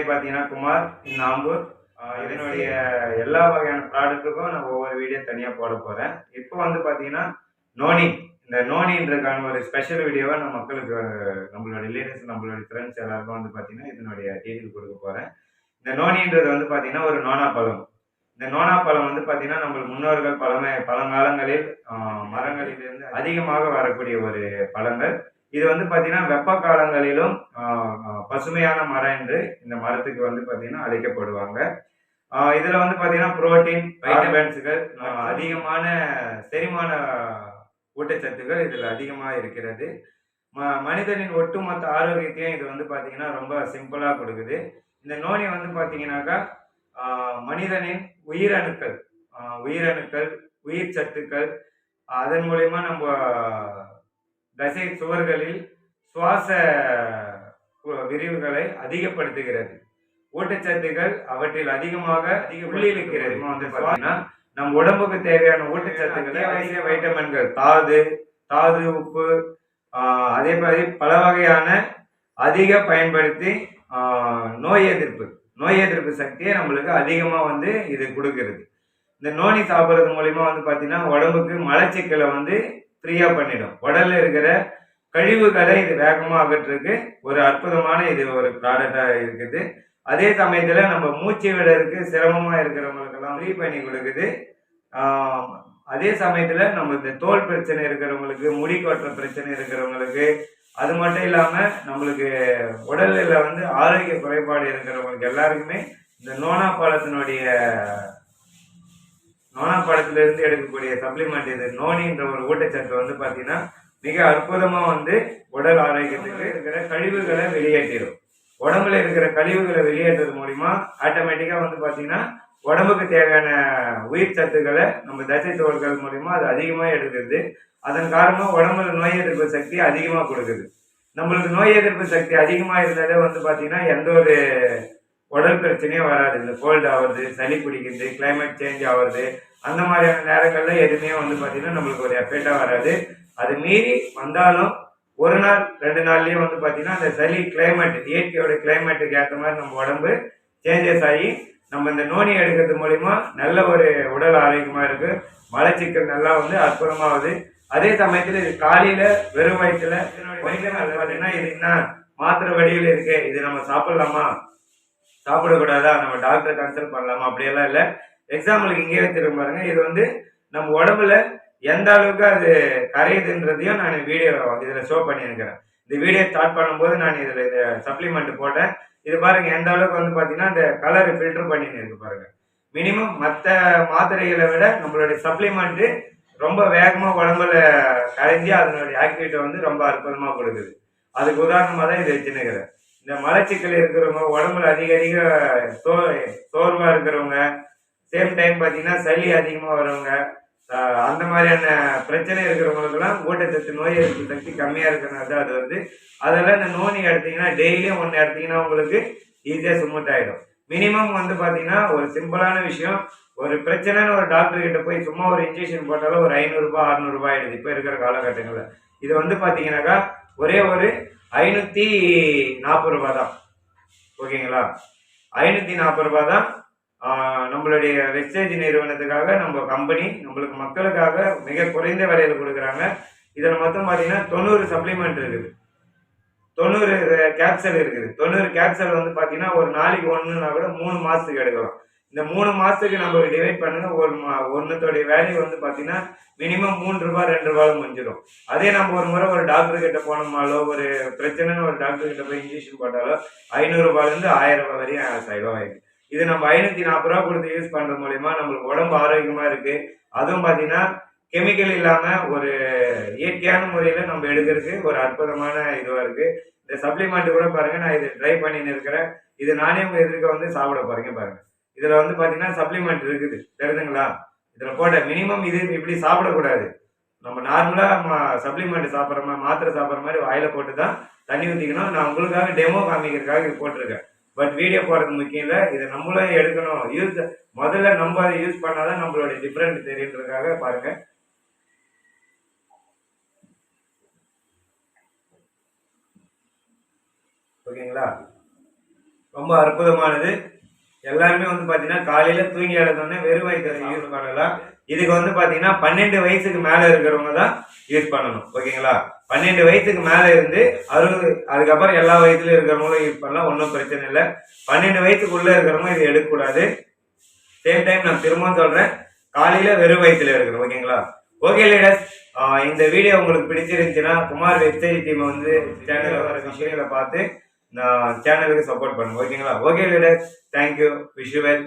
பேர் பார்த்தீங்கன்னா குமார் இன் ஆம்பூர். இதனுடைய எல்லா வகையான ப்ராடக்ட்டுக்கும் நான் ஒவ்வொரு வீடியோ தனியா போடப் போறேன். இப்போ வந்து பார்த்தீங்கன்னா, நோனி. இந்த நோனின்றதுக்கான ஒரு ஸ்பெஷல் வீடியோவா நான் மக்களுக்கு நம்மளோட ரிலேட்டிவ்ஸ், நம்மளோட ஃப்ரெண்ட்ஸ் எல்லாருக்கும் வந்து பார்த்தீங்கன்னா, இதனுடைய டீட்டெயில் குடுக்கப் போறேன். இந்த நோனின்றது வந்து பார்த்தீங்கன்னா, ஒரு நோனா பழம். இந்த நோனா பழம் வந்து பார்த்தீங்கன்னா, நம்ம முன்னோர்கள் பழங்காலங்களில் மரங்களிலிருந்து அதிகமாக வரக்கூடிய ஒரு பழங்கள். இது வந்து பார்த்தீங்கன்னா, வெப்ப காலங்களிலும் பசுமையான மரம் என்று இந்த மரத்துக்கு வந்து பார்த்தீங்கன்னா அழைக்கப்படுவாங்க. இதுல வந்து பார்த்தீங்கன்னா, புரோட்டீன், வைட்டமின்ஸ்கள், அதிகமான செரிமான ஊட்டச்சத்துக்கள் இதுல அதிகமா இருக்கிறது. மனிதனின் ஒட்டுமொத்த ஆரோக்கியத்தையும் இது வந்து பார்த்தீங்கன்னா, ரொம்ப சிம்பிளா குடுக்குது. இந்த நோனி வந்து பார்த்தீங்கன்னாக்கா, மனிதனின் உயிரணுக்கள், உயிரணுக்கள், உயிர் சத்துக்கள், அதன் மூலியமா நம்ப தசை சுவர்களில் சுவாச விரிவுகளை அதிகப்படுத்துகிறது. ஊட்டச்சத்துக்கள் அவற்றில் அதிகமாக உள்ளிருக்கிறது. வந்து பார்த்தீங்கன்னா, நம் உடம்புக்கு தேவையான ஊட்டச்சத்துக்களை அதிக வைட்டமின்கள், தாது, உப்பு, அதே மாதிரி பல வகையான அதிக பயன்படுத்தி நோய் எதிர்ப்பு சக்தியை நம்மளுக்கு அதிகமா வந்து இது குடுக்கிறது. இந்த நோனி சாப்பிடுறது மூலியமா வந்து பார்த்தீங்கன்னா, உடம்புக்கு மலச்சிக்கலை வந்து ஃப்ரீயா பண்ணிடும். உடல்ல இருக்கிற கழிவுகளை இது வேகமா அகற்றுறதுக்கு ஒரு அற்புதமான இது ஒரு ப்ராடக்டா இருக்குது. அதே சமயத்துல நம்ம மூச்சு விடுறதுக்கு சிரமமா இருக்கிறவங்களுக்கெல்லாம் ஃப்ரீ பண்ணி கொடுக்குது. அதே சமயத்துல நம்ம இந்த தோல் பிரச்சனை இருக்கிறவங்களுக்கு, முடி கொட்டுற பிரச்சனை இருக்கிறவங்களுக்கு, அது மட்டும் இல்லாம நம்மளுக்கு உடல்ல வந்து ஆரோக்கிய குறைபாடு இருக்கிறவங்களுக்கு எல்லாருக்குமே இந்த நோனா பழத்துல இருந்து எடுக்கக்கூடிய சப்ளிமெண்ட் இது நோனின்ற ஒரு ஊட்டச்சத்து வந்து பாத்தீங்கன்னா மிக அற்புதமா வந்து உடல் ஆரோக்கியத்துக்கு இருக்கிற கழிவுகளை வெளியேற்றிடும். உடம்புல இருக்கிற கழிவுகளை வெளியேற்றது மூலியமா ஆட்டோமேட்டிக்கா வந்து பாத்தீங்கன்னா உடம்புக்கு தேவையான உயிர் சத்துக்களை நம்ம தசை தோள்கள் மூலியமா அது அதிகமா எடுக்குது. அதன் காரணமா உடம்புல நோய் எதிர்ப்பு சக்தி அதிகமா கொடுக்குது. நம்மளுக்கு நோய் எதிர்ப்பு சக்தி அதிகமா இருந்தாலே வந்து பாத்தீங்கன்னா எந்த ஒரு உடல் பிரச்சனையும் வராது. இந்த கோல்டு ஆகுறது, சளி பிடிக்கிறது, கிளைமேட் சேஞ்ச் ஆகுறது, அந்த மாதிரியான நேரங்கள்ல எதுவுமே வந்து பாத்தீங்கன்னா நம்மளுக்கு ஒரு எஃபெக்டா வராது. அது மீறி வந்தாலும் ஒரு நாள் 2 நாள்லயே வந்து பாத்தீங்கன்னா அந்த சளி கிளைமேட், இயற்கையோட கிளைமேட்டுக்கு ஏற்ற மாதிரி நம்ம உடம்பு சேஞ்சஸ் ஆகி நம்ம இந்த நோனி எடுக்கிறது மூலியமா நல்ல ஒரு உடல் ஆரோக்கியமா இருக்கு. மலச்சிக்கல் நல்லா வந்து அற்புதமாகுது. அதே சமயத்துல இது காலையில வெறும் வயிற்றுல பாத்தீங்கன்னா இது என்ன மாத்திரை வடிவில் இருக்கு, இது நம்ம சாப்பிடலாமா சாப்பிடக்கூடாதா, நம்ம டாக்டரை கன்சல்ட் பண்ணலாமா, அப்படியெல்லாம் இல்லை. எக்ஸாம்பிளுக்கு இங்கே வச்சிருக்க பாருங்க, இது வந்து நம்ம உடம்புல எந்த அளவுக்கு அது கரையுதுன்றதையும் நான் வீடியோ இதுல ஷோ பண்ணியிருக்கிறேன். இந்த வீடியோ ஸ்டார்ட் பண்ணும்போது நான் இதுல இந்த சப்ளிமெண்ட் போட்டேன். இது பாருங்க எந்த அளவுக்கு வந்து பாத்தீங்கன்னா இந்த கலர் ஃபில்டர் பண்ணின்னு இருக்கு பாருங்க. மினிமம் மற்ற மாத்திரைகளை விட நம்மளுடைய சப்ளிமெண்ட் ரொம்ப வேகமா உடம்புல கரைஞ்சி அதனுடைய ஆக்டிவிட்டி வந்து ரொம்ப அற்புதமா கொடுக்குது. அதுக்கு உதாரணமா தான் இதை வச்சுன்னுக்கிறேன். இந்த மலச்சிக்கல் இருக்கிறவங்க, உடம்புல அதிக சோர்வா இருக்கிறவங்க, சேம் டைம் பாத்தீங்கன்னா சளி அதிகமா வரவங்க, அந்த மாதிரியான பிரச்சனை இருக்கிறவங்களுக்கெல்லாம் ஊட்டச்சத்து, நோய் எதிர்ப்பு சக்தி கம்மியா இருக்கிறனால தான் அது வந்து அதெல்லாம் இந்த நோனி எடுத்தீங்கன்னா டெய்லியும் ஒன்று எடுத்தீங்கன்னா உங்களுக்கு ஈஸியா ஸ்மூத் ஆயிடும். மினிமம் வந்து பாத்தீங்கன்னா ஒரு சிம்பிளான விஷயம், ஒரு பிரச்சனைன்னு ஒரு டாக்டர் கிட்ட போய் சும்மா ஒரு இன்ஜெக்ஷன் போட்டாலும் ஒரு 500 ரூபாய் 600 ரூபாய் ஆயிடுது இப்ப இருக்கிற காலகட்டங்கள்ல. இது வந்து பாத்தீங்கன்னாக்கா ஒரே ஒரு 540 ரூபாய் தான். ஓகேங்களா? 540 ரூபாய் தான். நம்மளுடைய வெஸ்டேஜ் நிறுவனத்துக்காக நம்ம கம்பெனி நம்மளுக்கு மக்களுக்காக மிக குறைந்த விலையில கொடுக்குறாங்க. இதுல மொத்தம் பாத்தீங்கன்னா 90 சப்ளிமெண்ட் இருக்குது, 90 கேப்சல் இருக்குது. 90 கேப்சல் வந்து பாத்தீங்கன்னா ஒரு நாளைக்கு ஒண்ணுன்னா கூட 3 மாசத்துக்கு எடுக்கலாம். இந்த 3 மாசத்துக்கு நம்ம டிவைட் பண்ணுங்க, ஒன்னுத்தோடைய வேல்யூ வந்து பாத்தீங்கன்னா மினிமம் 3 ரூபாய் 2 ரூபாய் முடிஞ்சிடும். அதே நம்ம ஒரு முறை ஒரு டாக்டர் கிட்ட போனோமாலோ, ஒரு பிரச்சனைன்னு ஒரு டாக்டர் கிட்ட போய் இன்ஜெக்ஷன் போட்டாலோ 500 ரூபாயில இருந்து 1000 ரூபாய் வரையும் செலவாயிருக்கு. இது நம்ம 540 ரூபாய் கொடுத்து யூஸ் பண்றது மூலியமா நம்மளுக்கு உடம்பு ஆரோக்கியமா இருக்கு. அதுவும் பாத்தீங்கன்னா கெமிக்கல் இல்லாம ஒரு இயற்கையான முறையில நம்ம எடுக்கிறதுக்கு ஒரு அற்புதமான இதுவா இருக்கு. இந்த சப்ளிமெண்ட் கூட பாருங்க, நான் இது ட்ரை பண்ணின்னு இருக்கிறேன். இது நானே உங்க எதிர்க்க வந்து சாப்பிட போறீங்க பாருங்க. இதுல வந்து பாத்தீங்கன்னா சப்ளிமெண்ட் இருக்குது, தெரியுதுங்களா? இதுல போட்ட மினிமம் இது இப்படி சாப்பிடக்கூடாது. நம்ம நார்மலா சப்ளிமெண்ட் சாப்பிட்ற மாதிரி, மாத்திரை சாப்பிட்ற மாதிரி வாயில போட்டு தான் தண்ணி ஊற்றிக்கணும். நான் உங்களுக்காக டெமோ காமிக்கிறதுக்காக இது போட்டிருக்கேன். பட் வீடியோ போடுறது முக்கியம் இல்லை, இதை நம்மளும் எடுக்கணும். முதல்ல நம்ம அதை யூஸ் பண்ணாதான் நம்மளோட டிஃப்ரெண்ட் தெரியுன்றதுக்காக பாருங்க. ஓகேங்களா? ரொம்ப அற்புதமானது. எல்லாருமே வந்து பாத்தீங்கன்னா காலையில தூங்கி எழுந்தோடனே வெறும் வயிற்றுல யூஸ் பண்ணலாம். இதுக்கு வந்து பாத்தீங்கன்னா 12 வயசுக்கு மேல இருக்கிறவங்க தான் யூஸ் பண்ணணும். ஓகேங்களா? 12 வயசுக்கு மேல இருந்து 60 அதுக்கப்புறம் எல்லா வயசுல இருக்கிறவங்களும் யூஸ் பண்ணலாம். ஒன்றும் பிரச்சனை இல்லை. 12 வயசுக்குள்ள இருக்கிறவங்க இது எடுக்கக்கூடாது. சேம் டைம் நான் திரும்பவும் சொல்றேன், காலையில வெறும் வயிற்றுல இருக்கணும். ஓகேங்களா? ஓகே லீடர்ஸ், இந்த வீடியோ உங்களுக்கு பிடிச்சிருந்துச்சுன்னா குமார் வெப்சைட் டீம் வந்து சேனல்ல வர விஷயங்களை பார்த்து நான் சேனலுக்கு சப்போர்ட் பண்ணுங்க. ஓகேங்களா? Okay leaders, thank you, wish you well.